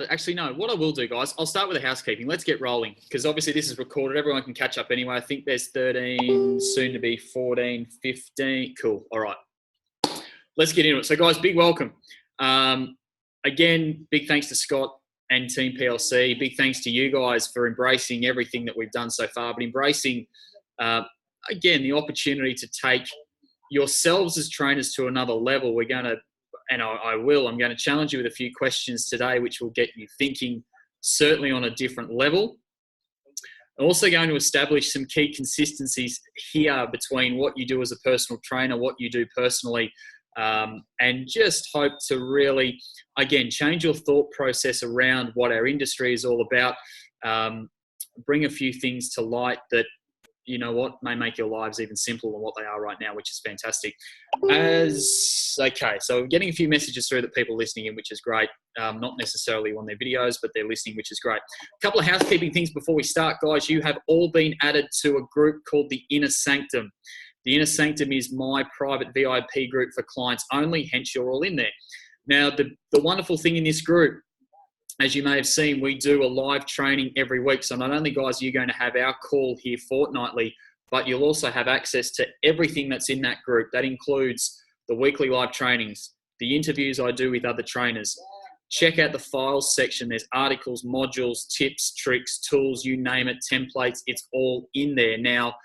Actually, no, what I will do, guys, I'll start with the housekeeping. Let's get rolling because obviously this is recorded. Everyone can catch up anyway. I think there's 13, soon to be 14, 15. Cool. All right. Let's get into it. So, guys, big welcome. Again, big thanks to Scott and Team PLC. Big thanks to you guys for embracing everything that we've done so far, but embracing, again, the opportunity to take yourselves as trainers to another level. We're going to, and I'm going to challenge you with a few questions today, which will get you thinking certainly on a different level. I'm also going to establish some key consistencies here between what you do as a personal trainer, what you do personally, and just hope to really, again, change your thought process around what our industry is all about. Bring a few things to light that, you know what, may make your lives even simpler than what they are right now, which is fantastic. Okay, so we're getting a few messages through that people are listening in, which is great. Not necessarily on their videos, but they're listening, which is great. A couple of housekeeping things before we start, guys. You have all been added to a group called the Inner Sanctum. The Inner Sanctum is my private VIP group for clients only, hence you're all in there. Now, the wonderful thing in this group, as you may have seen, we do a live training every week. So not only, guys, are you going to have our call here fortnightly, but you'll also have access to everything that's in that group. That includes the weekly live trainings, the interviews I do with other trainers. Check out the files section. There's articles, modules, tips, tricks, tools, you name it, templates. It's all in there. Now,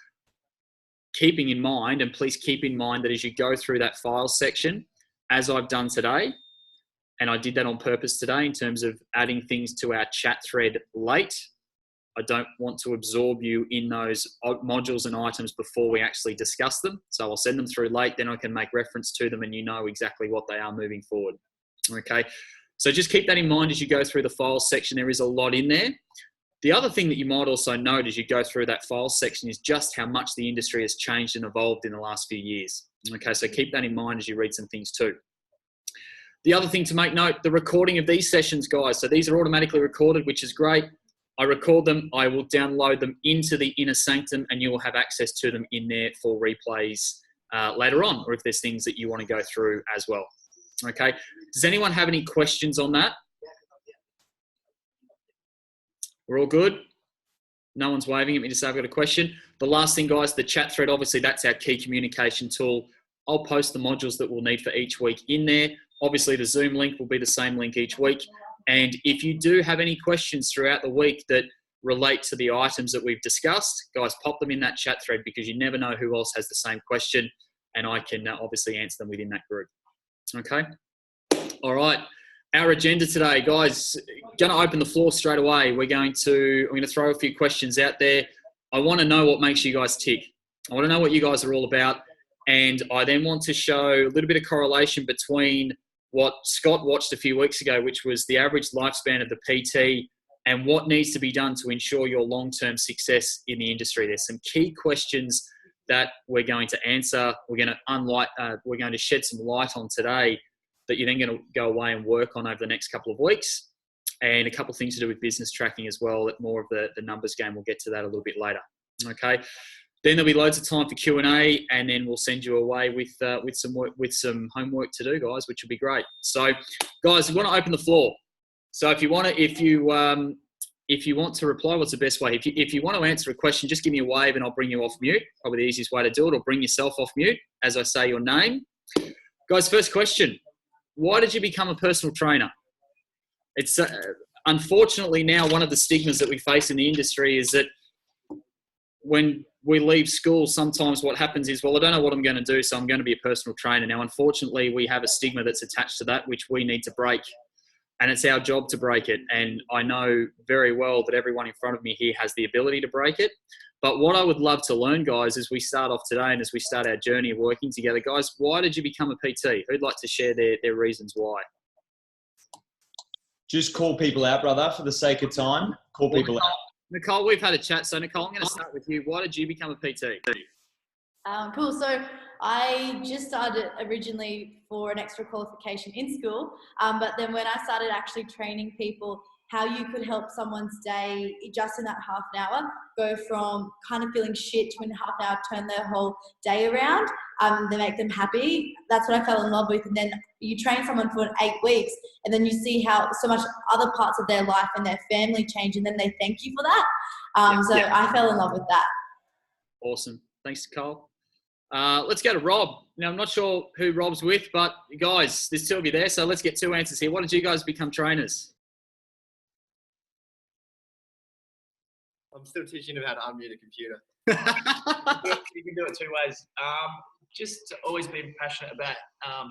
keeping in mind, and please keep in mind that as you go through that files section, as I've done today, and I did that on purpose today in terms of adding things to our chat thread late. I don't want to absorb you in those modules and items before we actually discuss them. So I'll send them through late, then I can make reference to them and you know exactly what they are moving forward. Okay, so just keep that in mind as you go through the files section. There is a lot in there. The other thing that you might also note as you go through that files section is just how much the industry has changed and evolved in the last few years. Okay, so keep that in mind as you read some things too. The other thing to make note, the recording of these sessions, guys. So these are automatically recorded, which is great. I record them. I will download them into the Inner Sanctum and you will have access to them in there for replays later on, or if there's things that you want to go through as well. Okay. Does anyone have any questions on that? We're all good? No one's waving at me to say I've got a question. The last thing, guys, the chat thread, obviously that's our key communication tool. I'll post the modules that we'll need for each week in there. Obviously, the Zoom link will be the same link each week. And if you do have any questions throughout the week that relate to the items that we've discussed, guys, pop them in that chat thread because you never know who else has the same question and I can obviously answer them within that group. Okay? All right. Our agenda today, guys, going to open the floor straight away. I'm going to throw a few questions out there. I want to know what makes you guys tick. I want to know what you guys are all about. And I then want to show a little bit of correlation between what Scott watched a few weeks ago, which was the average lifespan of the PT and what needs to be done to ensure your long-term success in the industry. There's some key questions that we're going to answer. We're going to shed some light on today that you're then going to go away and work on over the next couple of weeks. And a couple of things to do with business tracking as well. More of the numbers game. We'll get to that a little bit later. Okay. Then there'll be loads of time for Q&A, and then we'll send you away with some homework to do, guys, which will be great. So, guys, we want to open the floor. So if you want to reply, what's the best way? If you want to answer a question, just give me a wave and I'll bring you off mute. Probably the easiest way to do it, or bring yourself off mute as I say your name. Guys, first question: why did you become a personal trainer? It's unfortunately now one of the stigmas that we face in the industry is that when we leave school, sometimes what happens is, well, I don't know what I'm going to do, so I'm going to be a personal trainer. Now, unfortunately, we have a stigma that's attached to that, which we need to break. And it's our job to break it. And I know very well that everyone in front of me here has the ability to break it. But what I would love to learn, guys, as we start off today and as we start our journey of working together, guys, why did you become a PT? Who'd like to share their reasons why? Just call people out, brother, for the sake of time. Call people out. Nicole, we've had a chat. So, Nicole, I'm going to start with you. Why did you become a PT? Cool. So I just started originally for an extra qualification in school. But then when I started actually training people how you could help someone's day just in that half an hour, go from kind of feeling shit to in half an hour, turn their whole day around. they make them happy. That's what I fell in love with. And then you train someone for 8 weeks, and then you see how so much other parts of their life and their family change, and then they thank you for that. I fell in love with that. Awesome. Thanks, Cole. Let's go to Rob. Now, I'm not sure who Rob's with, but guys, there's 2 of you there, so let's get 2 answers here. What did you guys become trainers? I'm still teaching them how to unmute a computer. You can do it 2 ways. Just always been passionate about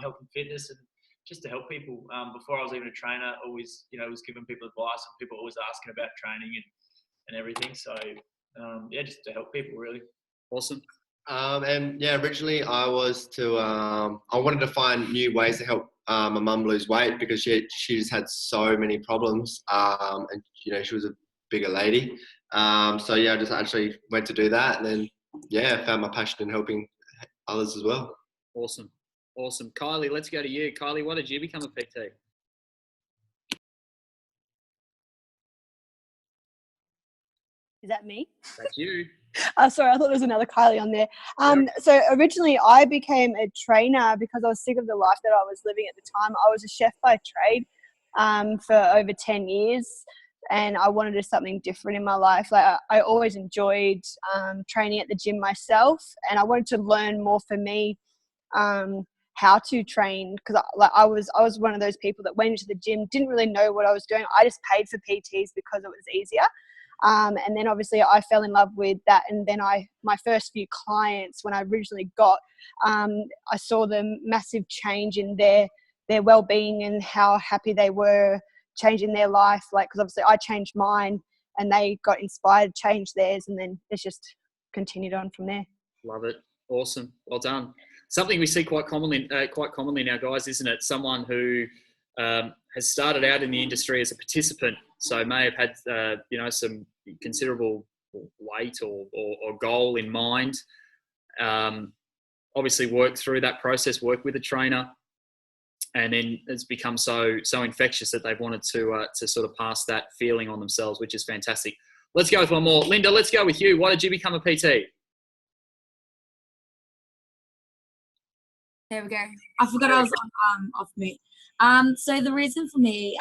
health and fitness, and just to help people. Before I was even a trainer, always, was giving people advice, and people always asking about training and everything. So, just to help people, really. Awesome. Originally I wanted to find new ways to help my mum lose weight, because she just had so many problems, and she was a bigger lady. I just actually went to do that, and then found my passion in helping others as well. Awesome. Kylie, let's go to you. Kylie, what did you become a PT? Is that me? That's you. Sorry, I thought there was another Kylie on there. So originally I became a trainer because I was sick of the life that I was living at the time. I was a chef by trade for over 10 years, and I wanted to do something different in my life. Like I always enjoyed training at the gym myself, and I wanted to learn more for me how to train, because I was one of those people that went into the gym, didn't really know what I was doing. I just paid for PTs because it was easier. And then obviously I fell in love with that. And then my first few clients, when I originally got, I saw the massive change in their well-being and how happy they were changing their life. Like, because obviously I changed mine and they got inspired to change theirs, and then it's just continued on from there. Love it. Awesome. Well done. Something we see quite commonly now, guys, isn't it? Someone who has started out in the industry as a participant, so may have had some considerable weight or goal in mind. Obviously, work through that process, work with a trainer, and then it's become so infectious that they've wanted to sort of pass that feeling on themselves, which is fantastic. Let's go with one more. Linda, let's go with you. Why did you become a PT? There we go. I forgot I was off mute. So the reason for me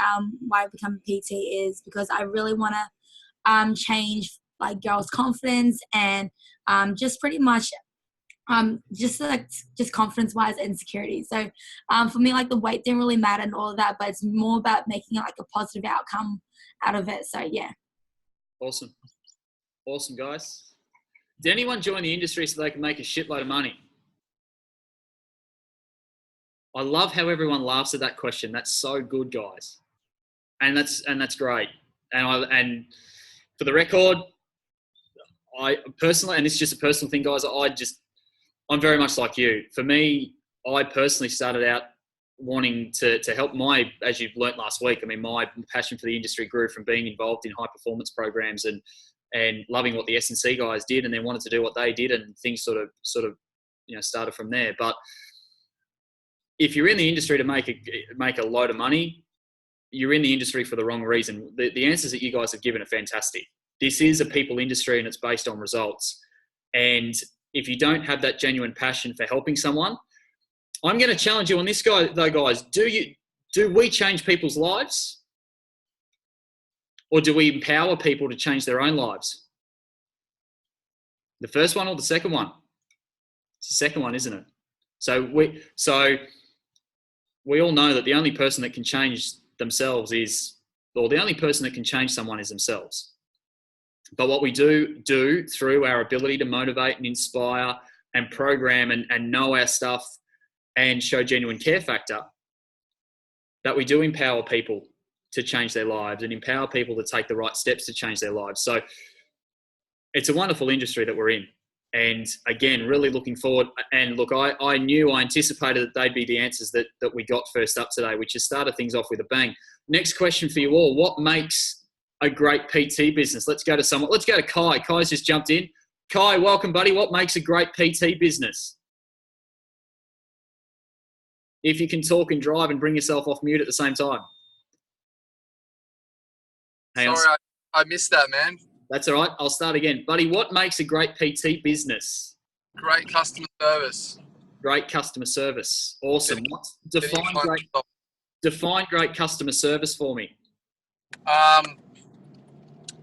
why I become a PT is because I really want to change like girls' confidence and just pretty much just confidence wise and security. So for me, like the weight didn't really matter and all of that, but it's more about making it like a positive outcome out of it. So yeah. Awesome, guys. Did anyone join the industry so they can make a shitload of money? I love how everyone laughs at that question. That's so good, guys, and that's great. And for the record, I personally, and it's just a personal thing, guys, I'm very much like you. For me, I personally started out wanting to help as you've learnt last week, I mean, my passion for the industry grew from being involved in high performance programs and loving what the S&C guys did, and then wanted to do what they did, and things sort of started from there. But if you're in the industry to make a load of money, you're in the industry for the wrong reason. The answers that you guys have given are fantastic. This is a people industry and it's based on results. And if you don't have that genuine passion for helping someone, I'm going to challenge you on this guy though, guys. Do we change people's lives? Or do we empower people to change their own lives? The first one or the second one? It's the second one, isn't it? So we all know that the only person that can change themselves the only person that can change someone is themselves. But what we do through our ability to motivate and inspire and program and know our stuff and show genuine care factor, that we do empower people to change their lives and empower people to take the right steps to change their lives. So it's a wonderful industry that we're in. And again, really looking forward. And look, I anticipated that they'd be the answers that we got first up today, which has started things off with a bang. Next question for you all. What makes a great PT business? Let's go to Kai. Kai's just jumped in. Kai, welcome, buddy. What makes a great PT business? If you can talk and drive and bring yourself off mute at the same time. Sorry, I missed that, man. That's all right. I'll start again. Buddy, what makes a great PT business? Great customer service. great customer service. Awesome. Define great customer service for me.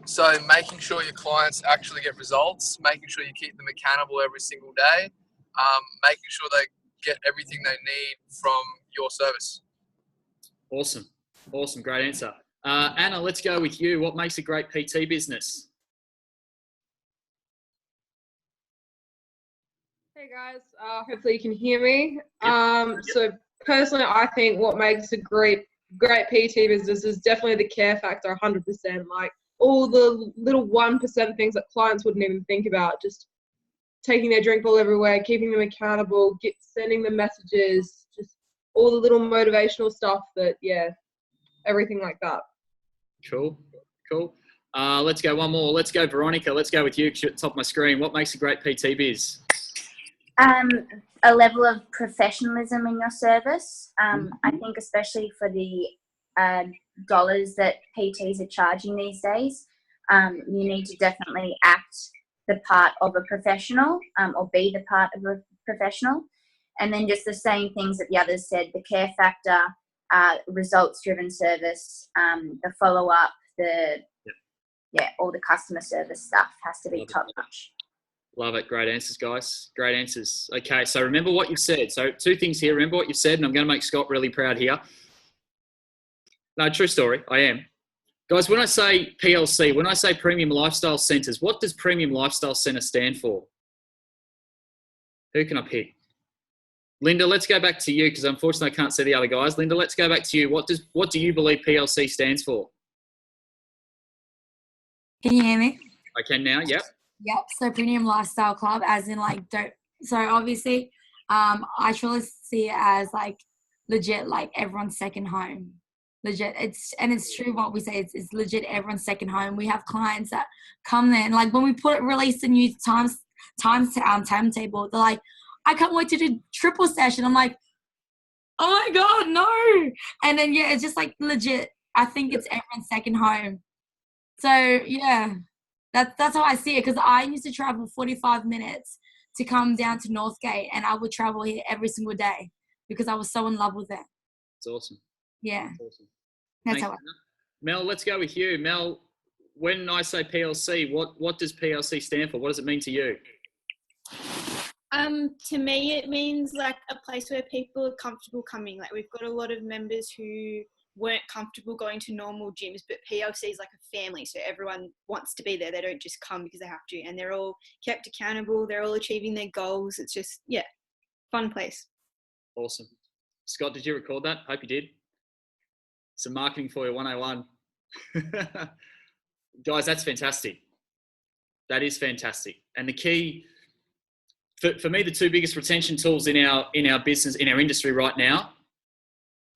So making sure your clients actually get results, making sure you keep them accountable every single day, making sure they get everything they need from your service. Awesome. Awesome. Great answer. Anna, let's go with you. What makes a great PT business? Hey guys, hopefully you can hear me. Yep. So personally, I think what makes a great PT business is definitely the care factor, 100%. Like all the little 1% things that clients wouldn't even think about, just taking their drink ball everywhere, keeping them accountable, sending them messages, just all the little motivational stuff that, yeah, everything like that. Cool. Let's go one more. Let's go, Veronica. Let's go with you. You're at the top of my screen. What makes a great PT biz? A level of professionalism in your service. I think especially for the dollars that PTs are charging these days, you need to definitely act the part of a professional, or be the part of a professional. And then just the same things that the others said, the care factor, results-driven service, the follow-up, all the customer service stuff has to be top-notch. Love it. Great answers, guys. Great answers. Okay, so remember what you've said. So 2 things here. Remember what you've said, and I'm going to make Scott really proud here. No, true story. I am. Guys, when I say PLC, when I say Premium Lifestyle Centres, what does Premium Lifestyle Centre stand for? Who can I pick? Linda, let's go back to you because unfortunately I can't see the other guys. Linda, let's go back to you. What do you believe PLC stands for? Can you hear me? I can now, yep. Yep. So Premium Lifestyle Club, as in like, so obviously, I truly see it as like legit, like everyone's second home. Legit. It's true what we say. It's legit everyone's second home. We have clients that come there and like when we release the new timetable, they're like, I can't wait to do triple session. I'm like, oh my God, no. And then, yeah, it's just like legit. I think it's everyone's second home. So, yeah, that's how I see it because I used to travel 45 minutes to come down to Northgate and I would travel here every single day because I was so in love with it. It's awesome. Yeah. That's awesome. That's Thanks, how Mel, let's go with you. Mel, when I say PLC, what does PLC stand for? What does it mean to you? To me, it means like a place where people are comfortable coming. Like we've got a lot of members who weren't comfortable going to normal gyms, but PLC is like a family. So everyone wants to be there. They don't just come because they have to. And they're all kept accountable. They're all achieving their goals. It's just, yeah, fun place. Awesome. Scott, did you record that? Hope you did. Some marketing for you, 101. Guys, that's fantastic. That is fantastic. And the key, for me, the 2 biggest retention tools in our business, in our industry right now,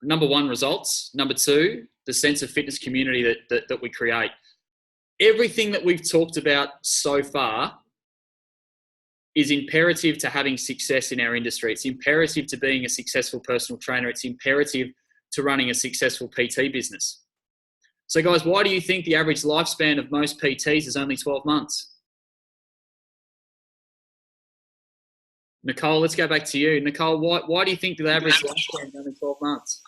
number 1, results. Number 2, the sense of fitness community that we create. Everything that we've talked about so far is imperative to having success in our industry. It's imperative to being a successful personal trainer. It's imperative to running a successful PT business. So guys, why do you think the average lifespan of most PTs is only 12 months? Nicole, let's go back to you. Nicole, why do you think the average lifespan is only 12 months?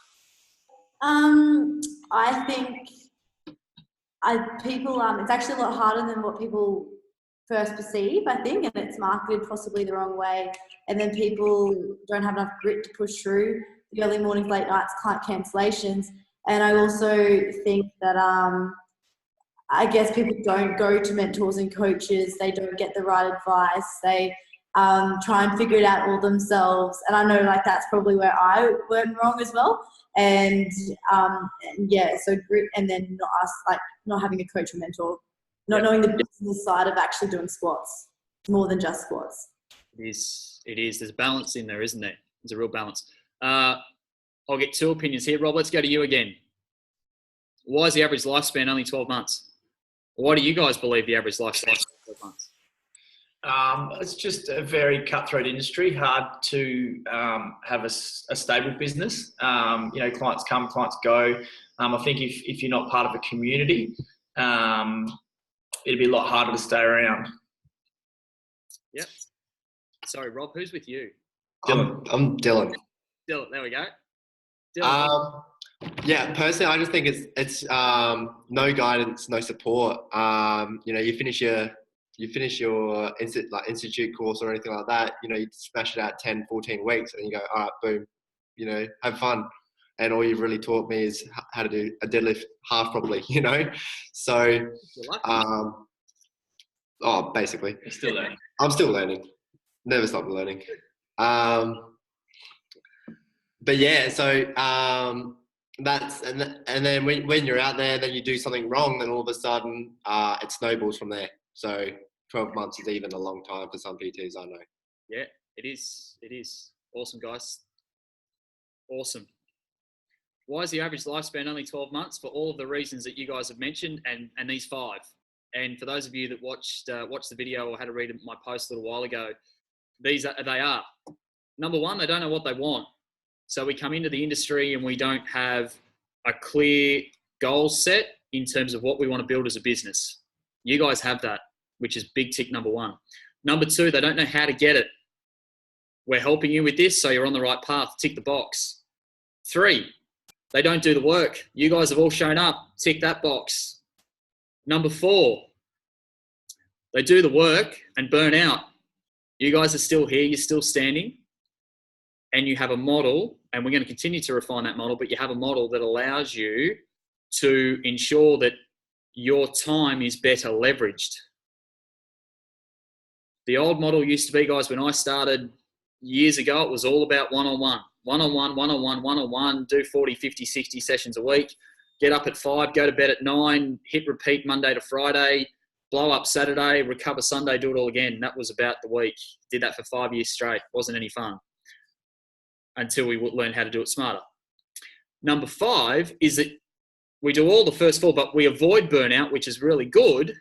I think people, it's actually a lot harder than what people first perceive, I think, and it's marketed possibly the wrong way. And then people don't have enough grit to push through the early mornings, late nights, client cancellations. And I also think that, I guess people don't go to mentors and coaches. They don't get the right advice. They try and figure it out all themselves. And I know like that's probably where I went wrong as well. And yeah, so grit, and then not having a coach or mentor, not knowing the business side of actually doing squats. It's more than just squats. It is. There's balance in there, isn't there? There's a real balance. I'll get 2 opinions here. Rob, let's go to you again. Why is the average lifespan only 12 months? Why do you guys believe the average lifespan is 12 months? It's just a very cutthroat industry, hard to have a stable business. Clients come, clients go. I think if you're not part of a community, it'd be a lot harder to stay around. Yep. Sorry, Rob, who's with you? I'm Dylan. Dylan, there we go. Dylan. Yeah, personally, I just think it's no guidance, no support. You finish your institute course or anything like that. You smash it out 10, 14 weeks, and you go, all right, boom. Have fun. And all you've really taught me is how to do a deadlift half properly. So, basically, You're still learning. I'm still learning. Never stop learning. But yeah, so that's and then when you're out there, then you do something wrong, then all of a sudden it snowballs from there. So 12 months is even a long time for some PTs, I know. Yeah, it is. It is. Awesome, guys. Awesome. Why is the average lifespan only 12 months? For all of the reasons that you guys have mentioned, and these 5. And for those of you that watched the video or had to read my post a little while ago, they are. Number one, they don't know what they want. So we come into the industry and we don't have a clear goal set in terms of what we want to build as a business. You guys have that, which is big tick number 1. Number 2, they don't know how to get it. We're helping you with this, so you're on the right path. Tick the box. 3, they don't do the work. You guys have all shown up. Tick that box. Number 4, they do the work and burn out. You guys are still here. You're still standing. And you have a model, and we're going to continue to refine that model, but you have a model that allows you to ensure that your time is better leveraged. The old model used to be, guys, when I started years ago, it was all about one-on-one. One-on-one, one-on-one, one-on-one, do 40, 50, 60 sessions a week, get up at 5, go to bed at 9, hit repeat Monday to Friday, blow up Saturday, recover Sunday, do it all again. That was about the week. Did that for 5 years straight. Wasn't any fun until we learn how to do it smarter. Number 5 is that we do all the first 4, but we avoid burnout, which is really good,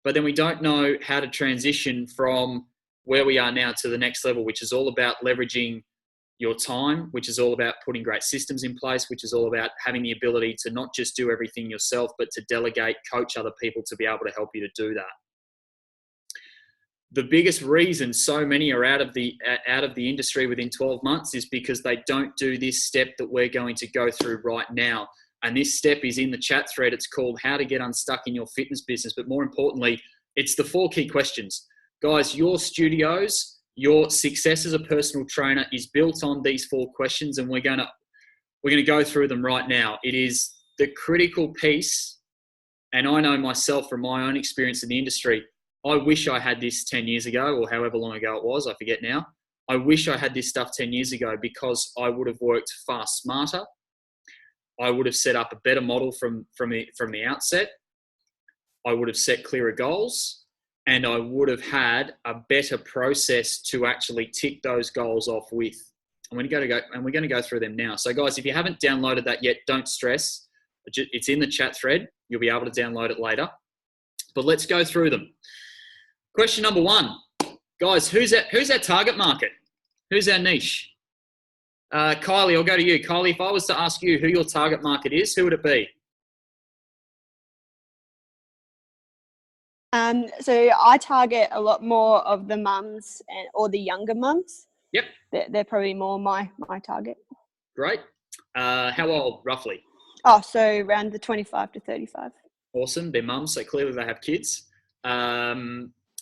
but then we don't know how to transition from where we are now to the next level, which is all about leveraging your time, which is all about putting great systems in place, which is all about having the ability to not just do everything yourself, but to delegate, coach other people to be able to help you to do that. The biggest reason so many are out of the industry within 12 months is because they don't do this step that we're going to go through right now. And this step is in the chat thread. It's called How to Get Unstuck in Your Fitness Business. But more importantly, it's the 4 key questions. Guys, your studios, your success as a personal trainer is built on these 4 questions, and we're going to go through them right now. It is the critical piece, and I know myself from my own experience in the industry, I wish I had this 10 years ago or however long ago it was, I forget now. I wish I had this stuff 10 years ago because I would have worked far smarter. I would have set up a better model from the outset. I would have set clearer goals, and I would have had a better process to actually tick those goals off with. And we're going to go through them now. So guys, if you haven't downloaded that yet, don't stress. It's in the chat thread. You'll be able to download it later. But let's go through them. Question number 1, guys, who's our target market? Who's our niche? Kylie, I'll go to you. Kylie, if I was to ask you who your target market is, who would it be? So I target a lot more of the mums or the younger mums. Yep. They're probably more my target. Great. How old, roughly? Oh, so around the 25 to 35. Awesome. They're mums, so clearly they have kids.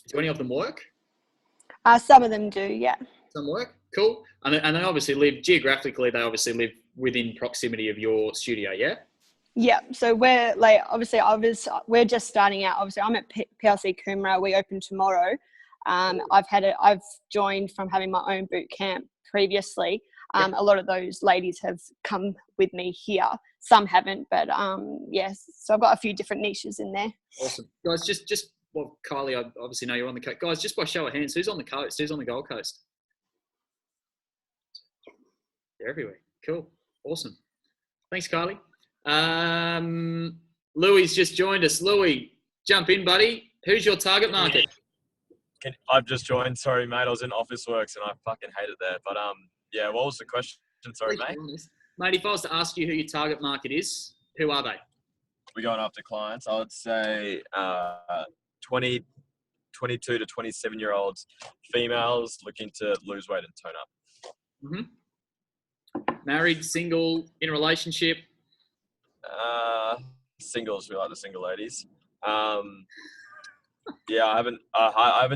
Do any of them work? Some of them do, yeah. Some work. Cool. And they obviously live geographically. They obviously live within proximity of your studio, yeah. Yeah. So we're we're just starting out. Obviously, I'm at PLC Coomera. We open tomorrow. I've joined from having my own boot camp previously. Yep. A lot of those ladies have come with me here. Some haven't, but yes. So I've got a few different niches in there. Awesome, guys. Well, Kylie, I obviously know you're on the coast. Guys, just by show of hands, who's on the coast? Who's on the Gold Coast? They're everywhere. Cool. Awesome. Thanks, Kylie. Louis just joined us. Louis, jump in, buddy. Who's your target market? I've just joined. Sorry, mate. I was in Officeworks and I fucking hate it there. But yeah, what was the question? Sorry, mate. Mate, if I was to ask you who your target market is, who are they? We're going after clients. I would say 22 to 27-year-olds, females looking to lose weight and tone up. Married, single, in a relationship? Singles, we like the single ladies. Yeah, I haven't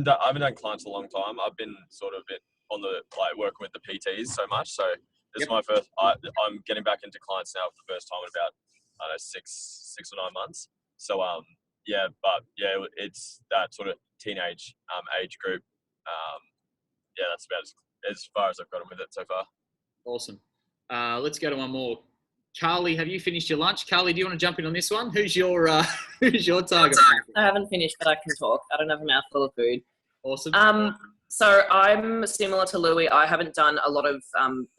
done clients a long time. I've been sort of on the working with the PTs so much. So this is my first. I'm getting back into clients now for the first time in about I don't know 6 or 9 months. So it's that sort of teenage age group. That's about as far as I've gotten with it so far. Awesome. Let's go to one more. Carly, have you finished your lunch? Carly, do you want to jump in on this one? Who's your target? I haven't finished, but I can talk. I don't have a mouthful of food. Awesome. So I'm similar to Louis. I haven't done a lot of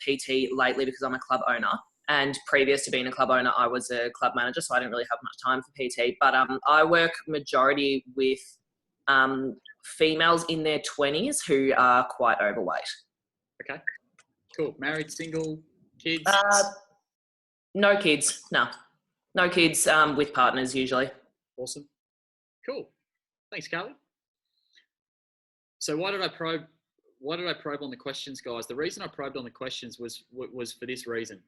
PT lately because I'm a club owner. And previous to being a club owner, I was a club manager, so I didn't really have much time for PT. But I work majority with females in their 20s who are quite overweight. Okay. Cool. Married, single, kids? No kids. No kids with partners usually. Awesome. Cool. Thanks, Carly. So why did I probe on the questions, guys? The reason I probed on the questions was for this reason.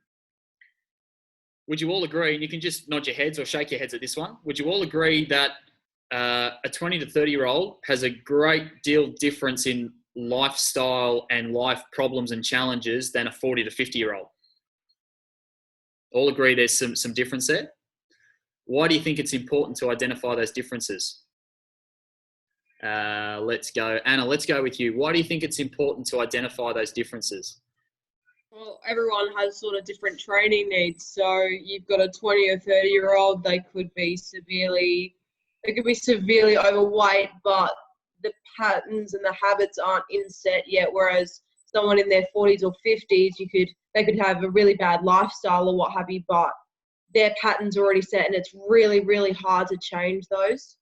Would you all agree, and you can just nod your heads or shake your heads at this one, would you all agree that a 20 to 30-year-old has a great deal difference in lifestyle and life problems and challenges than a 40 to 50-year-old? All agree there's some difference there? Why do you think it's important to identify those differences? Let's go. Anna, let's go with you. Why do you think it's important to identify those differences? Well, everyone has sort of different training needs. So you've got a 20 or 30-year-old, they could be severely overweight, but the patterns and the habits aren't inset yet. Whereas someone in their 40s or 50s, they could have a really bad lifestyle or what have you, but their pattern's already set, and it's really, really hard to change those.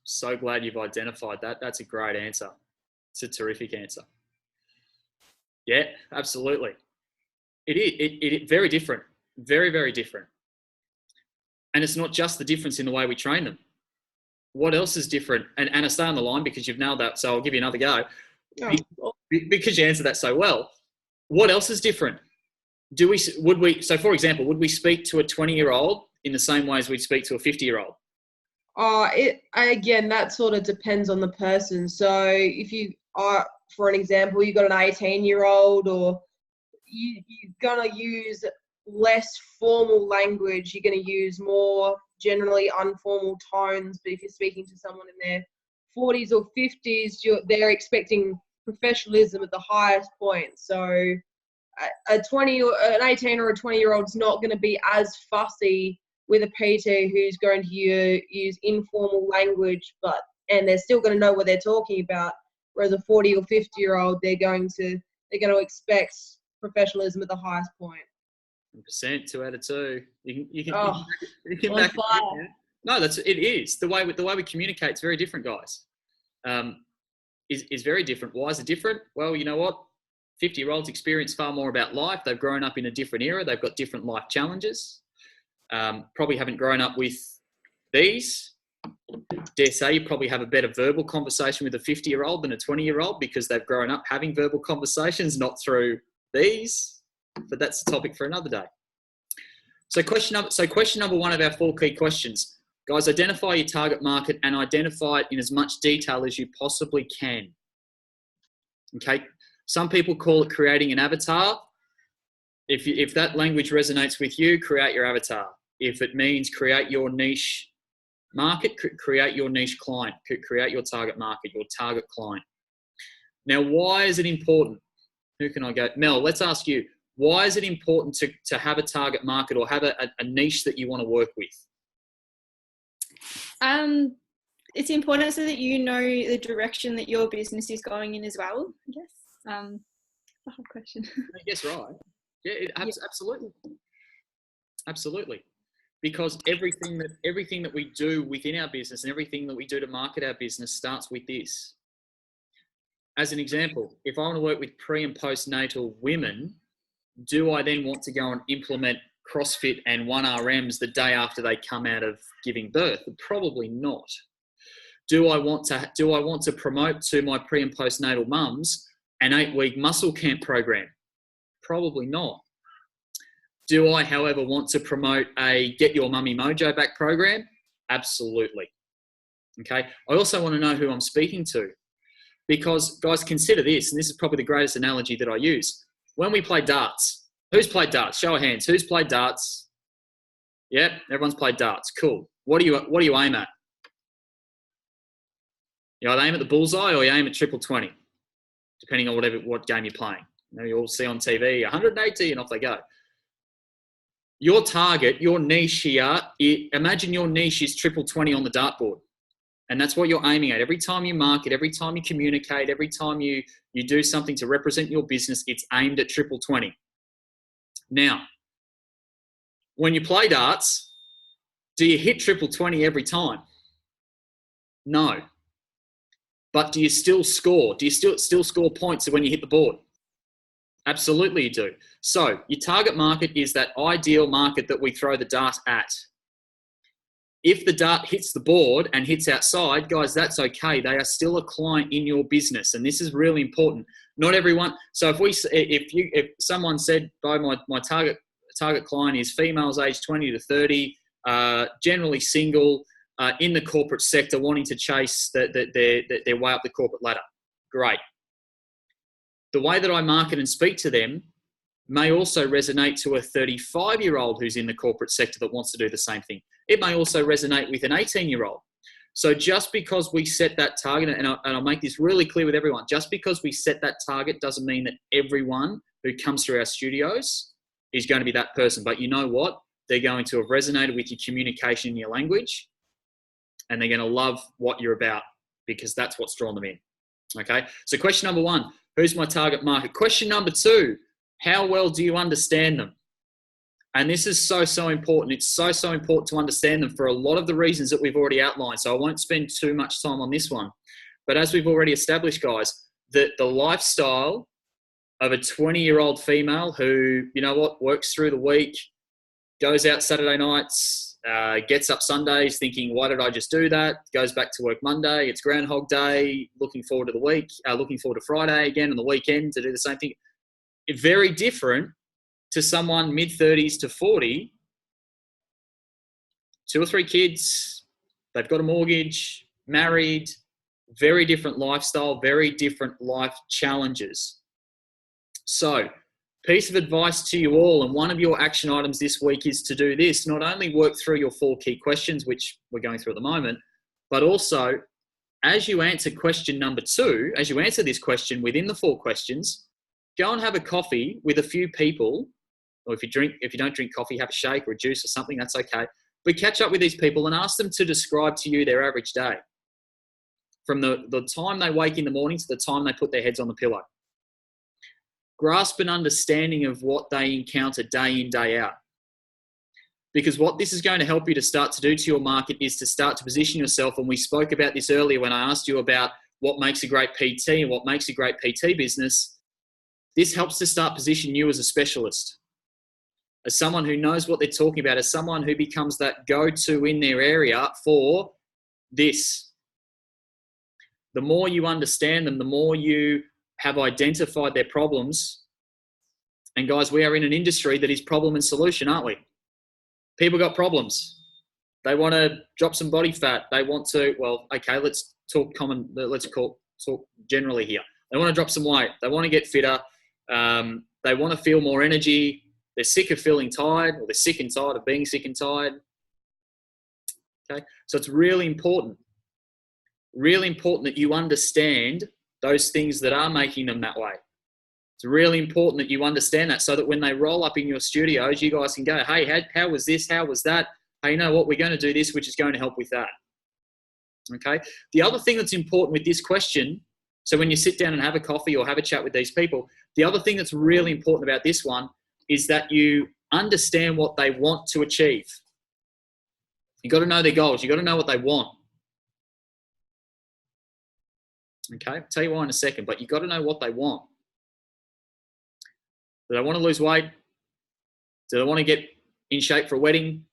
So glad you've identified that. That's a great answer. It's a terrific answer. Yeah, absolutely. It is very different. Very, very different. And it's not just the difference in the way we train them. What else is different? And Anna, stay on the line because you've nailed that, so I'll give you another go. Oh. Because you answered that so well. What else is different? So for example, would we speak to a 20-year-old in the same way as we'd speak to a 50-year-old? Again, that sort of depends on the person. So if you are, for an example, you've got an 18-year-old, or you're going to use less formal language, you're going to use more generally informal tones. But if you're speaking to someone in their 40s or 50s, they're expecting professionalism at the highest point. So an 18 or a 20-year-old is not going to be as fussy with a PT who's going to use informal language, and they're still going to know what they're talking about. Whereas a 40 or 50-year-old, they're going to expect professionalism at the highest point. 100%, 2 out of 2. You can back it. No, it is. The way we communicate is very different, guys. Is very different. Why is it different? Well, you know what? 50-year-olds experience far more about life. They've grown up in a different era. They've got different life challenges. Probably haven't grown up with these. Dare say you probably have a better verbal conversation with a 50-year-old than a 20-year-old because they've grown up having verbal conversations, not through these. But that's a topic for another day. So question number 1 of our 4 key questions. Guys, identify your target market and identify it in as much detail as you possibly can. Okay. Some people call it creating an avatar. If that language resonates with you, create your avatar. If it means create your niche market, create your niche client, create your target market, your target client. Now, why is it important? Who can I go? Mel, let's ask you. Why is it important to have a target market or have a niche that you want to work with? It's important so that you know the direction that your business is going in as well, I guess. A hard question. I guess right. Yeah, absolutely. Absolutely. Because everything that we do within our business and everything that we do to market our business starts with this. As an example, if I want to work with pre and postnatal women, do I then want to go and implement CrossFit and 1RMs the day after they come out of giving birth? Probably not. Do I want to promote to my pre and postnatal mums an 8-week muscle camp program? Probably not. Do I, however, want to promote a Get Your Mummy Mojo Back program? Absolutely. Okay. I also want to know who I'm speaking to, because guys, consider this, and this is probably the greatest analogy that I use. When we play darts, who's played darts? Show of hands. Who's played darts? Yep, everyone's played darts. Cool. What do you aim at? You either aim at the bullseye or you aim at triple 20, depending on what game you're playing. You know, you all see on TV 180 and off they go. Your target, your niche here, imagine your niche is triple 20 on the dartboard. And that's what you're aiming at. Every time you market, every time you communicate, every time you do something to represent your business, it's aimed at triple 20. Now, when you play darts, do you hit triple 20 every time? No. But do you still score? Do you still score points when you hit the board? Absolutely you do. So your target market is that ideal market that we throw the dart at. If the dart hits the board and hits outside, guys, that's okay. They are still a client in your business, and this is really important. Not everyone. So if someone said, "Bo, my target client is females aged 20 to 30, generally single, in the corporate sector, wanting to chase their way up the corporate ladder," great. The way that I market and speak to them may also resonate to a 35-year-old who's in the corporate sector that wants to do the same thing. It may also resonate with an 18-year-old. So just because we set that target, and I'll make this really clear with everyone, just because we set that target doesn't mean that everyone who comes through our studios is going to be that person. But you know what? They're going to have resonated with your communication in your language, and they're going to love what you're about, because that's what's drawn them in. Okay? So question number 1, who's my target market? Question number 2, how well do you understand them? And this is so important. It's so important to understand them for a lot of the reasons that we've already outlined. So I won't spend too much time on this one. But as we've already established, guys, that the lifestyle of a 20-year-old female who, you know what, works through the week, goes out Saturday nights, gets up Sundays thinking, why did I just do that? Goes back to work Monday. It's Groundhog Day, looking forward to the week, looking forward to Friday again on the weekend to do the same thing. Very different to someone mid-30s to 40, 2 or 3 kids, they've got a mortgage, married, very different lifestyle, very different life challenges. So, piece of advice to you all, and one of your action items this week is to do this. Not only work through your 4 key questions, which we're going through at the moment, but also as you answer question number 2, as you answer this question within the 4 questions, go and have a coffee with a few people, or if you don't drink coffee, have a shake or a juice or something, that's okay. But catch up with these people and ask them to describe to you their average day. From the time they wake in the morning to the time they put their heads on the pillow. Grasp an understanding of what they encounter day in, day out. Because what this is going to help you to start to do to your market is to start to position yourself, and we spoke about this earlier when I asked you about what makes a great PT and what makes a great PT business. This helps to start position you as a specialist, as someone who knows what they're talking about, as someone who becomes that go-to in their area for this. The more you understand them, the more you have identified their problems. And guys, we are in an industry that is problem and solution, aren't we? People got problems. They want to drop some body fat. They want to, let's talk generally here. They want to drop some weight. They want to get fitter. They want to feel more energy. They're sick of feeling tired, or they're sick and tired of being sick and tired. Okay, so it's really important that you understand those things that are making them that way. It's really important that you understand that, so that when they roll up in your studios, you guys can go, hey, how was this? How was that? Hey, you know what? We're going to do this, which is going to help with that. Okay. The other thing that's important with this question, so when you sit down and have a coffee or have a chat with these people, the other thing that's really important about this one is that you understand what they want to achieve. You've got to know their goals. You've got to know what they want. Okay, I'll tell you why in a second, but you've got to know what they want. Do they want to lose weight? Do they want to get in shape for a wedding?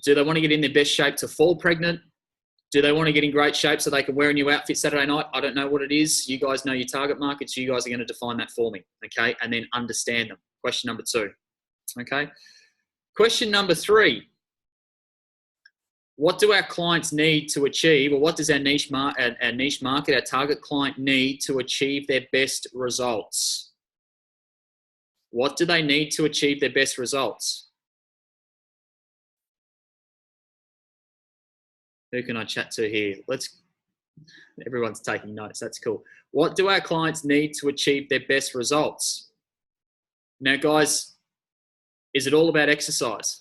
Do they want to get in their best shape to fall pregnant? Do they want to get in great shape so they can wear a new outfit Saturday night? I don't know what it is. You guys know your target market, so you guys are going to define that for me, okay? And then understand them. Question number 2. Okay. Question number 3. What do our clients need to achieve, or what does our niche market, our target client need to achieve their best results? What do they need to achieve their best results? Who can I chat to here? Everyone's taking notes. That's cool. What do our clients need to achieve their best results? Now, guys, is it all about exercise?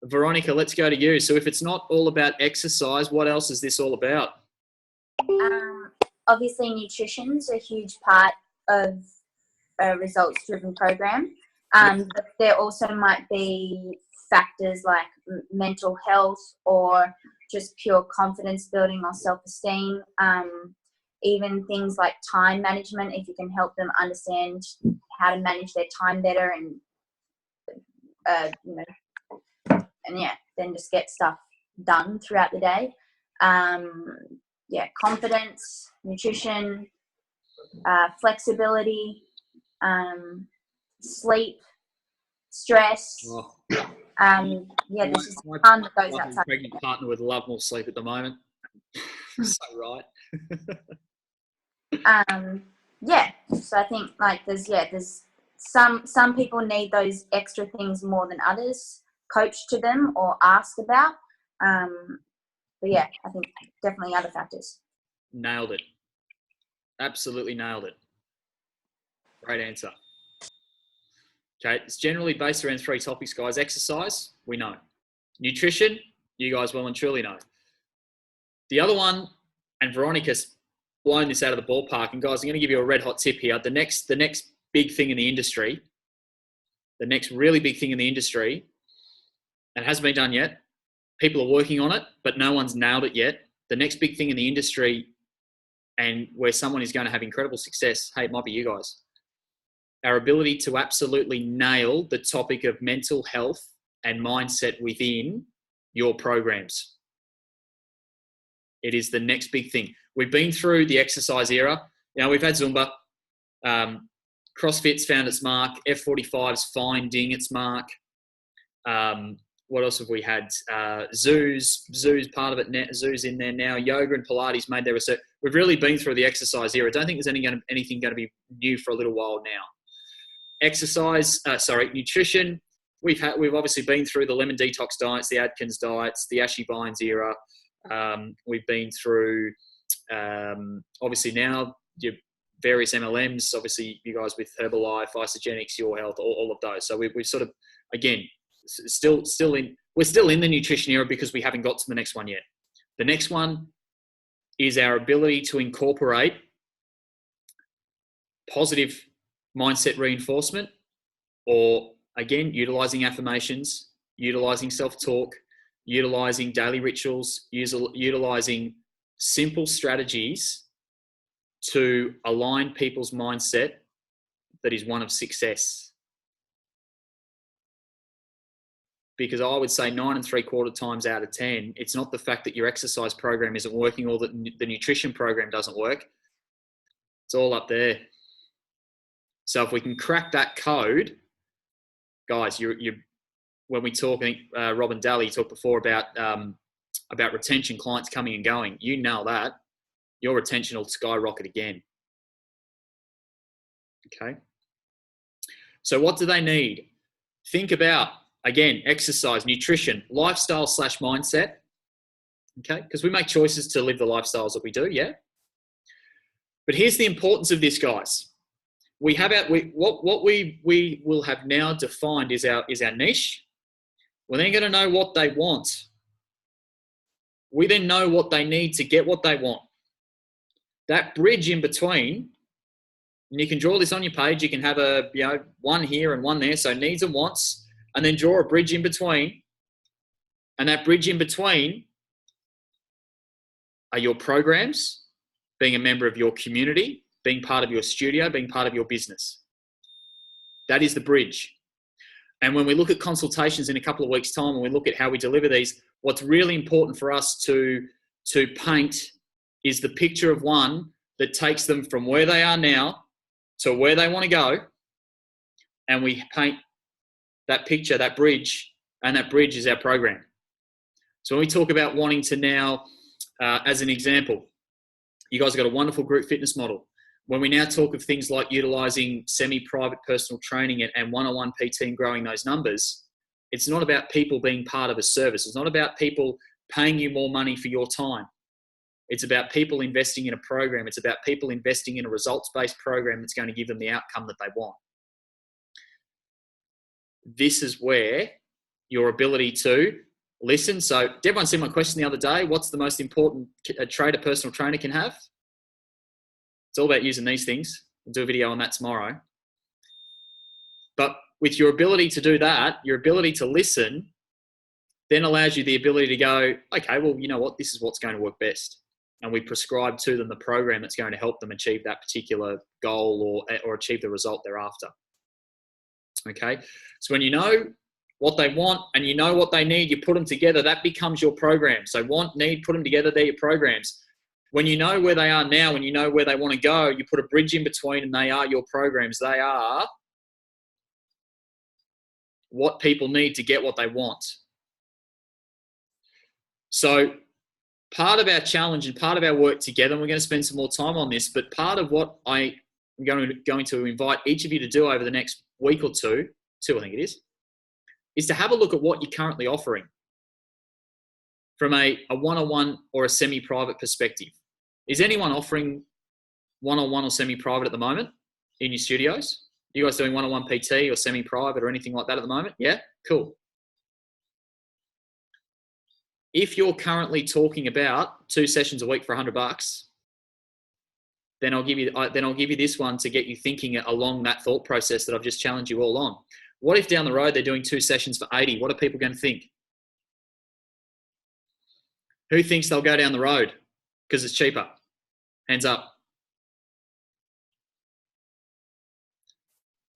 Veronica, let's go to you. So if it's not all about exercise, what else is this all about? Obviously, nutrition's a huge part of a results-driven program. But there also might be factors like mental health or just pure confidence building or self-esteem. Even things like time management, if you can help them understand how to manage their time better and then just get stuff done throughout the day. Confidence, nutrition, flexibility, sleep, stress. There's just a ton that goes outside. My pregnant partner would love more sleep at the moment. So right. So I think there's some people need those extra things more than others. Coach to them or ask about. I think definitely other factors. Nailed it. Absolutely nailed it. Great answer. Okay, it's generally based around 3 topics, guys. Exercise, we know. Nutrition, you guys well and truly know. The other one, and Veronica's blown this out of the ballpark, and guys, I'm going to give you a red hot tip here. The next big thing in the industry, the next really big thing in the industry, and it hasn't been done yet. People are working on it, but no one's nailed it yet. The next big thing in the industry, and where someone is going to have incredible success, hey, it might be you guys. Our ability to absolutely nail the topic of mental health and mindset within your programs. It is the next big thing. We've been through the exercise era. Now, we've had Zumba. CrossFit's found its mark. F45's finding its mark. What else have we had? Zoo's part of it. Zoo's in there now. Yoga and Pilates made their research. We've really been through the exercise era. I don't think there's anything going to be new for a little while now. Nutrition. We've obviously been through the lemon detox diets, the Atkins diets, the Ashley Bynes era. We've been through, obviously now, your various MLMs, obviously you guys with Herbalife, Isogenics, Your Health, all of those. So we've sort of, again, we're still in the nutrition era because we haven't got to the next one yet. The next one is our ability to incorporate positive mindset reinforcement, or again, utilizing affirmations, utilizing self-talk, utilizing daily rituals, utilizing simple strategies to align people's mindset that is one of success. Because I would say 9 3/4 times out of 10, it's not the fact that your exercise program isn't working or that the nutrition program doesn't work. It's all up there. So if we can crack that code, guys, when we talk, I think Robin Daly talked before about retention, clients coming and going. You nail that, your retention will skyrocket again. Okay. So what do they need? Think about, again, exercise, nutrition, lifestyle / mindset. Okay, because we make choices to live the lifestyles that we do, yeah. But here's the importance of this, guys. What we will have now defined is our niche. We're then going to know what they want. We then know what they need to get what they want. That bridge in between, and you can draw this on your page. You can have one here and one there, so needs and wants, and then draw a bridge in between. And that bridge in between are your programs, being a member of your community, being part of your studio, being part of your business. That is the bridge. And when we look at consultations in a couple of weeks' time, and we look at how we deliver these, what's really important for us to paint is the picture of one that takes them from where they are now to where they want to go, and we paint that picture, that bridge, and that bridge is our program. So when we talk about wanting to now, as an example, you guys have got a wonderful group fitness model. When we now talk of things like utilising semi-private personal training and one-on-one PT and growing those numbers, it's not about people being part of a service. It's not about people paying you more money for your time. It's about people investing in a program. It's about people investing in a results-based program that's going to give them the outcome that they want. This is where your ability to listen. So did everyone see my question the other day? What's the most important trait a personal trainer can have? It's all about using these things. We'll do a video on that tomorrow. But with your ability to do that, your ability to listen then allows you the ability to go, okay, well, you know what? This is what's going to work best. And we prescribe to them the program that's going to help them achieve that particular goal or achieve the result they're after. Okay? So when you know what they want and you know what they need, you put them together, that becomes your program. So want, need, put them together, they're your programs. When you know where they are now and you know where they want to go, you put a bridge in between and they are your programs. They are what people need to get what they want. So part of our challenge and part of our work together, and we're going to spend some more time on this, but part of what I am going to invite each of you to do over the next week or two I think it is to have a look at what you're currently offering from a one-on-one or a semi-private perspective. Is anyone offering one-on-one or semi-private at the moment in your studios? You guys doing one-on-one PT or semi-private or anything like that at the moment? Yeah? Cool. If you're currently talking about 2 sessions a week for $100, then I'll give you this one to get you thinking along that thought process that I've just challenged you all on. What if down the road they're doing 2 sessions for $80? What are people going to think? Who thinks they'll go down the road because it's cheaper? Hands up.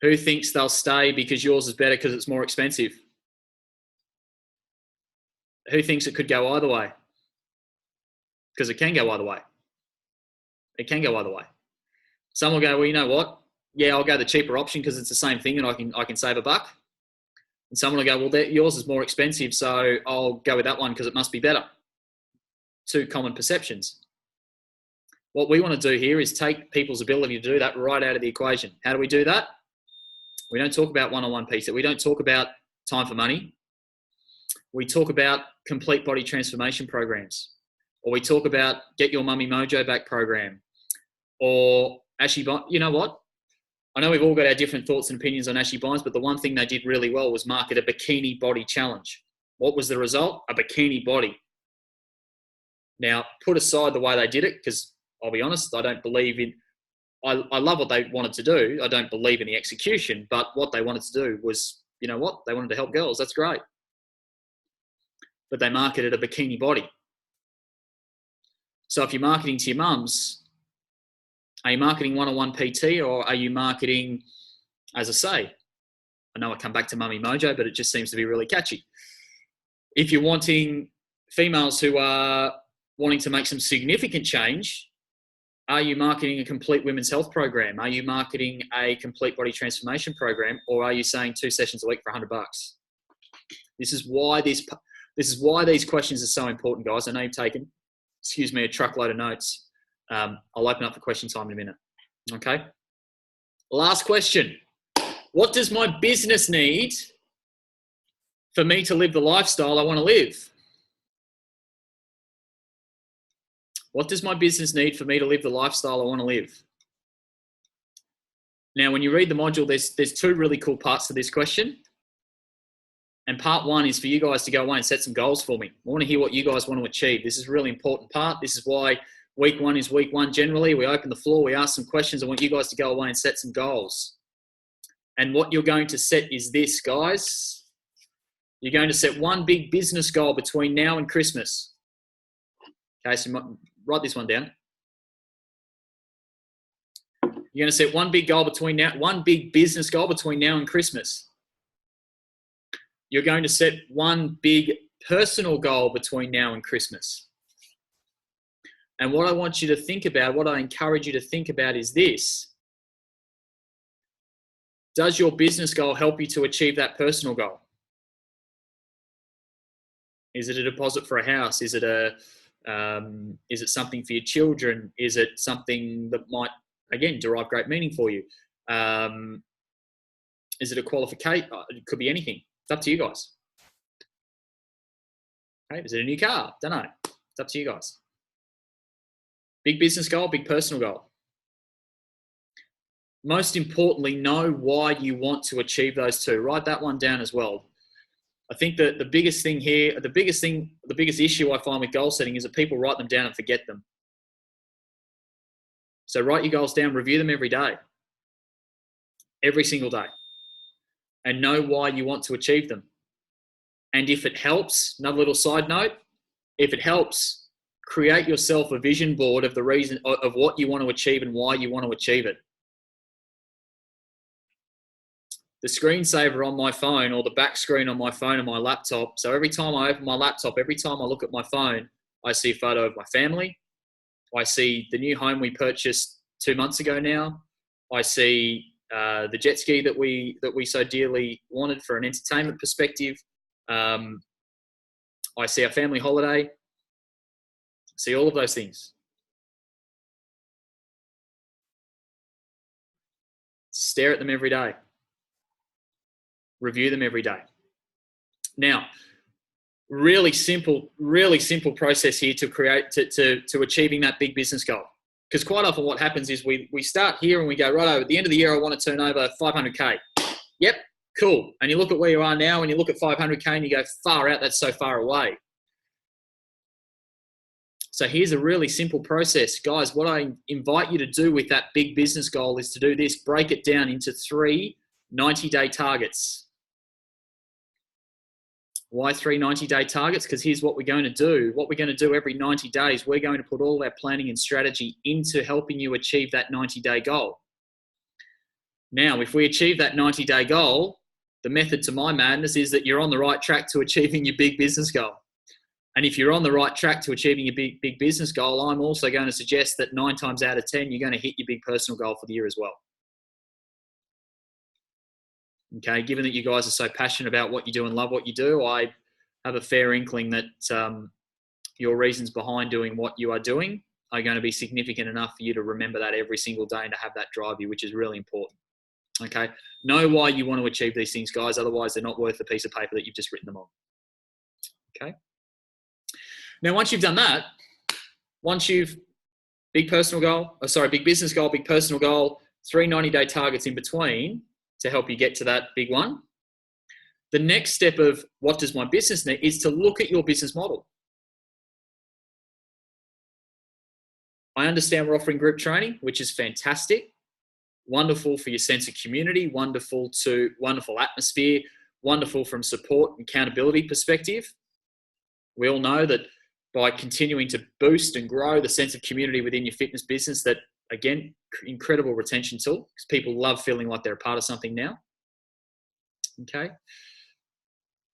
Who thinks they'll stay because yours is better because it's more expensive? Who thinks it could go either way? Because it can go either way. It can go either way. Some will go, well, you know what? Yeah, I'll go the cheaper option because it's the same thing and I can save $1. And someone will go, well, yours is more expensive, so I'll go with that one because it must be better. 2 common perceptions. What we want to do here is take people's ability to do that right out of the equation. How do we do that? We don't talk about one-on-one PT. We don't talk about time for money. We talk about complete body transformation programs, or we talk about get your mummy mojo back program, or Ashley, you know what? I know we've all got our different thoughts and opinions on Ashley Bynes, but the one thing they did really well was market a bikini body challenge. What was the result? A bikini body. Now, put aside the way they did it, because I'll be honest, I don't believe in, I love what they wanted to do. I don't believe in the execution, but what they wanted to do was, you know what? They wanted to help girls. That's great. But they marketed a bikini body. So if you're marketing to your mums, are you marketing one-on-one PT or are you marketing, as I say, I know I come back to Mummy Mojo, but it just seems to be really catchy. If you're wanting females who are wanting to make some significant change, are you marketing a complete women's health program? Are you marketing a complete body transformation program? Or are you saying 2 sessions a week for $100? This is why these questions are so important, guys. I know you've taken, a truckload of notes. I'll open up for question time in a minute. Okay. Last question. What does my business need for me to live the lifestyle I want to live? What does my business need for me to live the lifestyle I want to live? Now, when you read the module, there's 2 really cool parts to this question. And part 1 is for you guys to go away and set some goals for me. I want to hear what you guys want to achieve. This is a really important part. This is why week 1 is week 1 generally. We open the floor, we ask some questions. I want you guys to go away and set some goals. And what you're going to set is this, guys. You're going to set one big business goal between now and Christmas. Okay, so you might write this one down. You're going to set one big business goal between now and Christmas. You're going to set one big personal goal between now and Christmas. And what I want you to think about, what I encourage you to think about is this. Does your business goal help you to achieve that personal goal? Is it a deposit for a house? Is it something for your children? Is it something that might, again, derive great meaning for you? Is it a qualification? It could be anything. It's up to you guys. Okay. Is it a new car? Don't know. It's up to you guys. Big business goal, big personal goal. Most importantly, know why you want to achieve those two. Write that one down as well. I think that the biggest thing here, the biggest issue I find with goal setting is that people write them down and forget them. So write your goals down, review them every day, every single day, and know why you want to achieve them. And if it helps, another little side note, if it helps, create yourself a vision board of the reason of what you want to achieve and why you want to achieve it. The screensaver on my phone or the back screen on my phone and my laptop. So every time I open my laptop, every time I look at my phone, I see a photo of my family. I see the new home we purchased 2 months ago now. I see the jet ski that we so dearly wanted for an entertainment perspective. I see our family holiday. I see all of those things. Stare at them every day. Review them every day. Now, really simple process here to achieving that big business goal. Because quite often what happens is we start here and we go, right, at the end of the year, I want to turn over 500K. Yep, cool. And you look at where you are now and you look at 500K and you go, far out, that's so far away. So here's a really simple process. Guys, what I invite you to do with that big business goal is to do this. Break it down into 3 90-day targets. Why 3 90-day targets? Because here's what we're going to do. What we're going to do every 90 days, we're going to put all our planning and strategy into helping you achieve that 90-day goal. Now, if we achieve that 90-day goal, the method to my madness is that you're on the right track to achieving your big business goal. And if you're on the right track to achieving your big business goal, I'm also going to suggest that 9 times out of 10, you're going to hit your big personal goal for the year as well. Okay, given that you guys are so passionate about what you do and love what you do, I have a fair inkling that your reasons behind doing what you are doing are going to be significant enough for you to remember that every single day and to have that drive you, which is really important. Okay, know why you want to achieve these things, guys. Otherwise, they're not worth the piece of paper that you've just written them on. Okay. Now, once you've done that, big business goal, big personal goal, 3 90-day targets in between to help you get to that big one. The next step of what does my business need is to look at your business model. I understand we're offering group training, which is fantastic. Wonderful for your sense of community, wonderful atmosphere, wonderful from support and accountability perspective. We all know that by continuing to boost and grow the sense of community within your fitness business, that, again, incredible retention tool because people love feeling like they're a part of something now. Okay.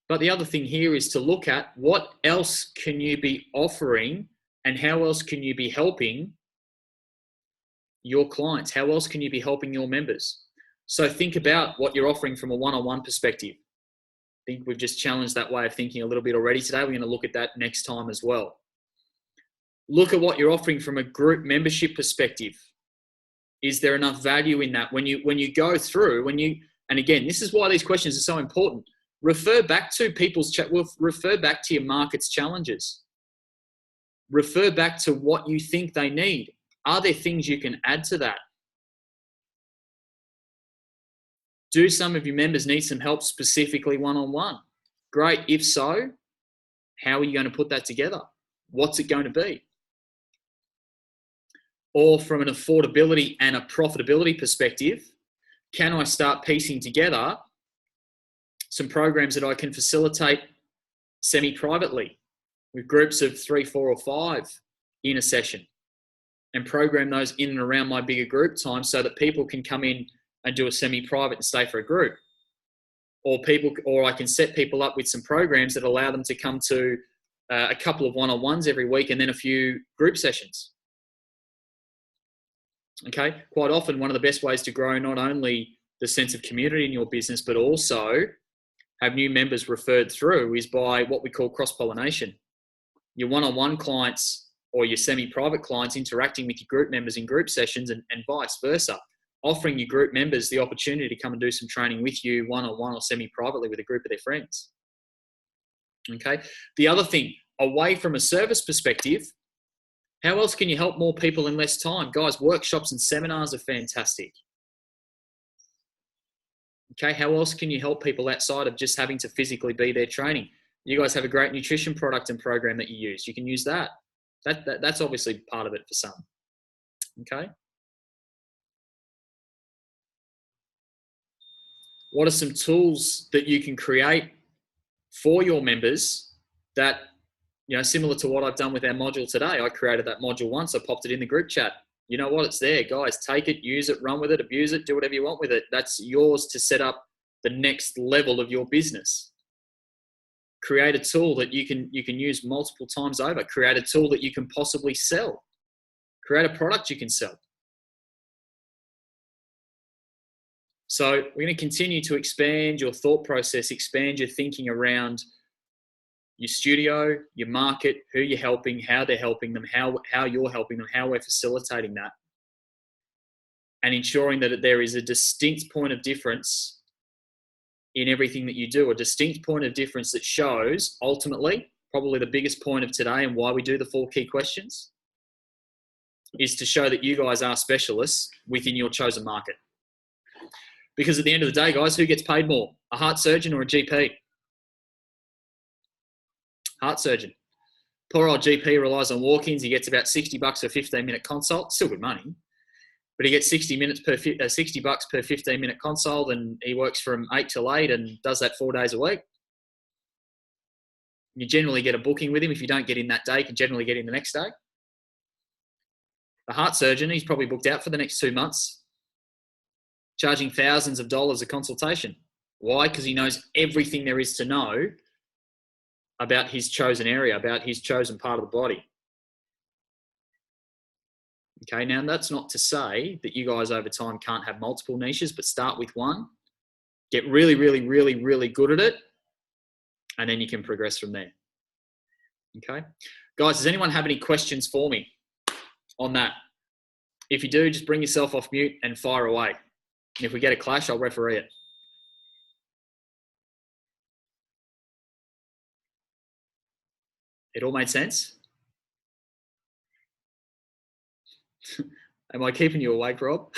But the other thing here is to look at what else can you be offering and how else can you be helping your clients? How else can you be helping your members? So think about what you're offering from a one-on-one perspective. I think we've just challenged that way of thinking a little bit already today. We're going to look at that next time as well. Look at what you're offering from a group membership perspective. Is there enough value in that? When you go through, and again, this is why these questions are so important. Refer back to refer back to your market's challenges. Refer back to what you think they need. Are there things you can add to that? Do some of your members need some help specifically one-on-one? Great. If so, how are you going to put that together? What's it going to be? Or from an affordability and a profitability perspective, can I start piecing together some programs that I can facilitate semi-privately with groups of 3, 4, or 5 in a session and program those in and around my bigger group time so that people can come in and do a semi-private and stay for a group. Or I can set people up with some programs that allow them to come to a couple of one-on-ones every week and then a few group sessions. Okay, quite often one of the best ways to grow not only the sense of community in your business, but also have new members referred through is by what we call cross-pollination. Your one-on-one clients or your semi-private clients interacting with your group members in group sessions and vice versa, offering your group members the opportunity to come and do some training with you one-on-one or semi-privately with a group of their friends. Okay. The other thing, away from a service perspective, how else can you help more people in less time? Guys, workshops and seminars are fantastic. Okay, how else can you help people outside of just having to physically be there training? You guys have a great nutrition product and program that you use. You can use that. That's obviously part of it for some. Okay. What are some tools that you can create for your members that, you know, similar to what I've done with our module today? I created that module once. I popped it in the group chat. You know what? It's there, guys. Take it, use it, run with it, abuse it, do whatever you want with it. That's yours to set up the next level of your business. Create a tool that you can use multiple times over. Create a tool that you can possibly sell. Create a product you can sell. So we're going to continue to expand your thought process, expand your thinking around your studio, your market, who you're helping, how they're helping them, how you're helping them, how we're facilitating that, and ensuring that there is a distinct point of difference in everything that you do, a distinct point of difference that shows, ultimately, probably the biggest point of today and why we do the 4 key questions, is to show that you guys are specialists within your chosen market. Because at the end of the day, guys, who gets paid more? A heart surgeon or a GP? Heart surgeon. Poor old GP relies on walk-ins. He gets about $60 for a 15-minute consult. Still good money. But he gets $60 per 15-minute consult, and he works from 8 till 8 and does that 4 days a week. You generally get a booking with him. If you don't get in that day, you can generally get in the next day. The heart surgeon, he's probably booked out for the next 2 months, charging thousands of dollars a consultation. Why? Because he knows everything there is to know about his chosen area, about his chosen part of the body. Okay, now that's not to say that you guys over time can't have multiple niches, but start with one, get really, really, really, really good at it, and then you can progress from there. Okay, guys, does anyone have any questions for me on that? If you do, just bring yourself off mute and fire away. And if we get a clash, I'll referee it. It all made sense? Am I keeping you awake, Rob?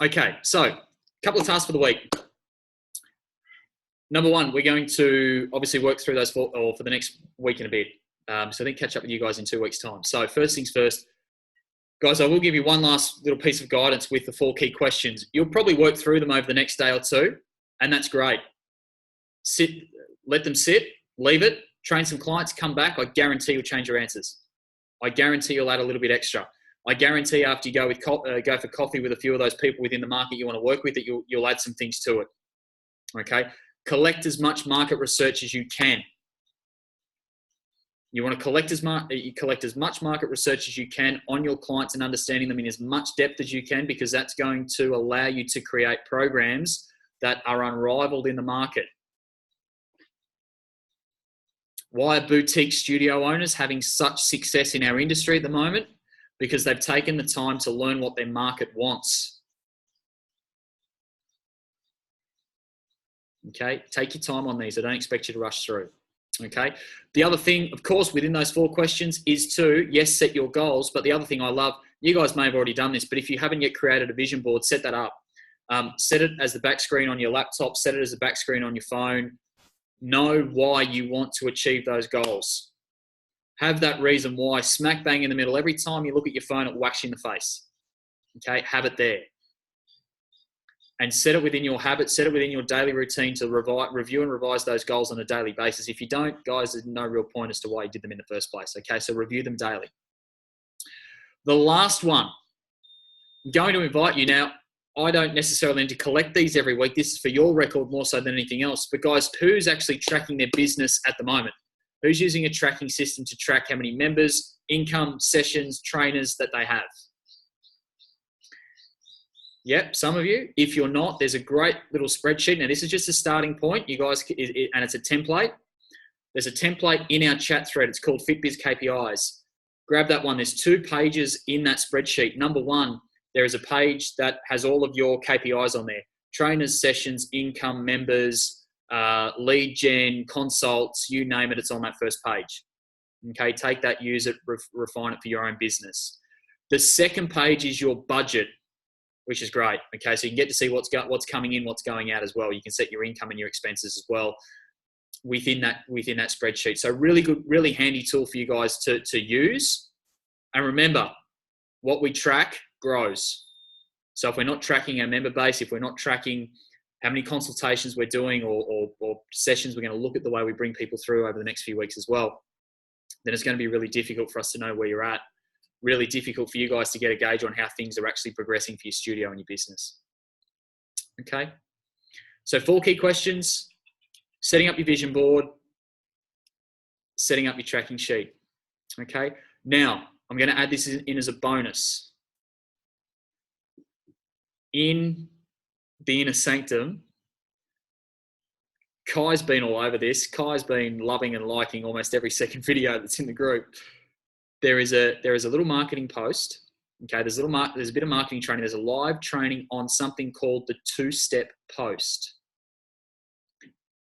Okay, so a couple of tasks for the week. Number one, we're going to obviously work through those for the next week and a bit. So I think catch up with you guys in 2 weeks' time. So first things first, guys, I will give you one last little piece of guidance with the 4 key questions. You'll probably work through them over the next day or 2, and that's great. Sit, let them sit, leave it, train some clients, come back. I guarantee you'll change your answers. I guarantee you'll add a little bit extra. I guarantee after you go for coffee with a few of those people within the market you want to work with, that you'll add some things to it. Okay? Collect as much market research as you can. You want to collect as much market research as you can on your clients and understanding them in as much depth as you can, because that's going to allow you to create programs that are unrivaled in the market. Why are boutique studio owners having such success in our industry at the moment? Because they've taken the time to learn what their market wants. Okay, take your time on these. I don't expect you to rush through. Okay, the other thing, of course, within those 4 questions is to, yes, set your goals. But the other thing I love, you guys may have already done this, but if you haven't yet created a vision board, set that up. Set it as the back screen on your laptop, set it as the back screen on your phone. Know why you want to achieve those goals. Have that reason why smack bang in the middle. Every time you look at your phone, it whacks you in the face. Okay, have it there. And set it within your habit, set it within your daily routine to review and revise those goals on a daily basis. If you don't, guys, there's no real point as to why you did them in the first place. Okay, so review them daily. The last one, I'm going to invite you now. I don't necessarily need to collect these every week. This is for your record more so than anything else. But guys, who's actually tracking their business at the moment? Who's using a tracking system to track how many members, income, sessions, trainers that they have? Yep, some of you. If you're not, there's a great little spreadsheet. Now, this is just a starting point, you guys, and it's a template. There's a template in our chat thread. It's called FitBiz KPIs. Grab that one. There's 2 pages in that spreadsheet. Number 1, there is a page that has all of your KPIs on there. Trainers, sessions, income, members, lead gen, consults, you name it, it's on that first page. Okay, take that, use it, refine it for your own business. The second page is your budget, which is great. Okay, so you can get to see what's coming in, what's going out as well. You can set your income and your expenses as well within that spreadsheet. So really good, really handy tool for you guys to use. And remember, what we track grows. So if we're not tracking our member base, if we're not tracking how many consultations we're doing or sessions we're going to look at the way we bring people through over the next few weeks as well, then it's going to be really difficult for us to know where you're at. Really difficult for you guys to get a gauge on how things are actually progressing for your studio and your business. Okay. So 4 key questions: setting up your vision board, setting up your tracking sheet. Okay. Now I'm going to add this in as a bonus. In the inner sanctum, Kai's been all over this. Kai's been loving and liking almost every second video that's in the group. There is a little marketing post. Okay, there's a bit of marketing training. There's a live training on something called the 2-step post.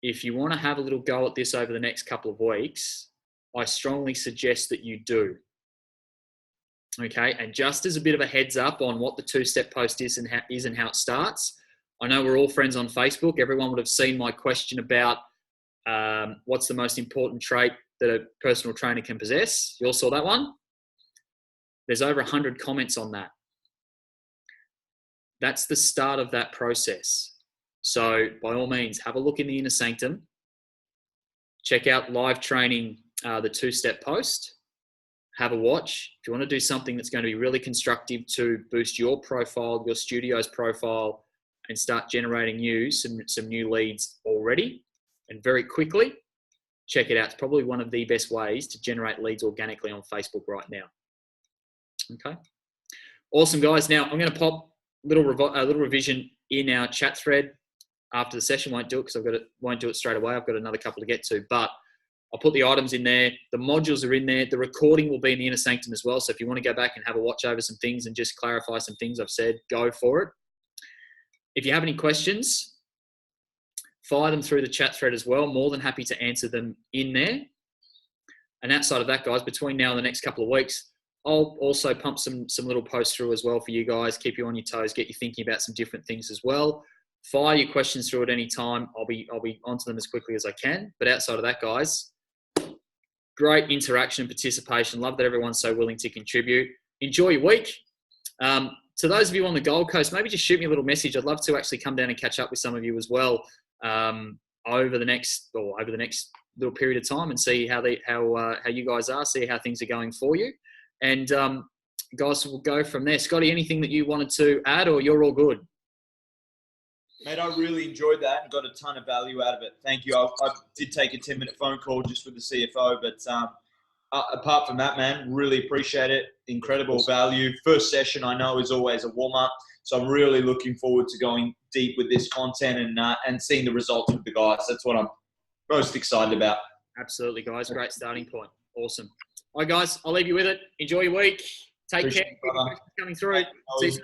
If you want to have a little go at this over the next couple of weeks, I strongly suggest that you do. Okay, and just as a bit of a heads up on what the 2-step post is and how it starts, I know we're all friends on Facebook. Everyone would have seen my question about what's the most important trait that a personal trainer can possess. You all saw that one? There's over 100 comments on that. That's the start of that process. So by all means, have a look in the inner sanctum. Check out live training, the 2-step post. Have a watch. If you want to do something that's going to be really constructive to boost your profile, your studio's profile, and start generating some new leads already and very quickly, check it out. It's probably one of the best ways to generate leads organically on Facebook right now. Okay. Awesome, guys. Now I'm going to pop a little revision in our chat thread after the session. Won't do it because won't do it straight away. I've got another couple to get to, but I'll put the items in there. The modules are in there. The recording will be in the inner sanctum as well. So if you want to go back and have a watch over some things and just clarify some things I've said, go for it. If you have any questions, fire them through the chat thread as well. More than happy to answer them in there. And outside of that, guys, between now and the next couple of weeks, I'll also pump some little posts through as well for you guys, keep you on your toes, get you thinking about some different things as well. Fire your questions through at any time. I'll be onto them as quickly as I can. But outside of that, guys, great interaction and participation. Love that everyone's so willing to contribute. Enjoy your week. To those of you on the Gold Coast, maybe just shoot me a little message. I'd love to actually come down and catch up with some of you as well over the next little period of time and see how you guys are, see how things are going for you. And guys, we'll go from there. Scotty, anything that you wanted to add, or you're all good? Mate, I really enjoyed that and got a ton of value out of it. Thank you. I did take a 10-minute phone call just with the CFO, but apart from that, man, really appreciate it. Incredible value. First session, I know, is always a warm-up, so I'm really looking forward to going deep with this content and seeing the results with the guys. That's what I'm most excited about. Absolutely, guys. Great starting point. Awesome. All right, guys, I'll leave you with it. Enjoy your week. Take care. Coming through. See you soon.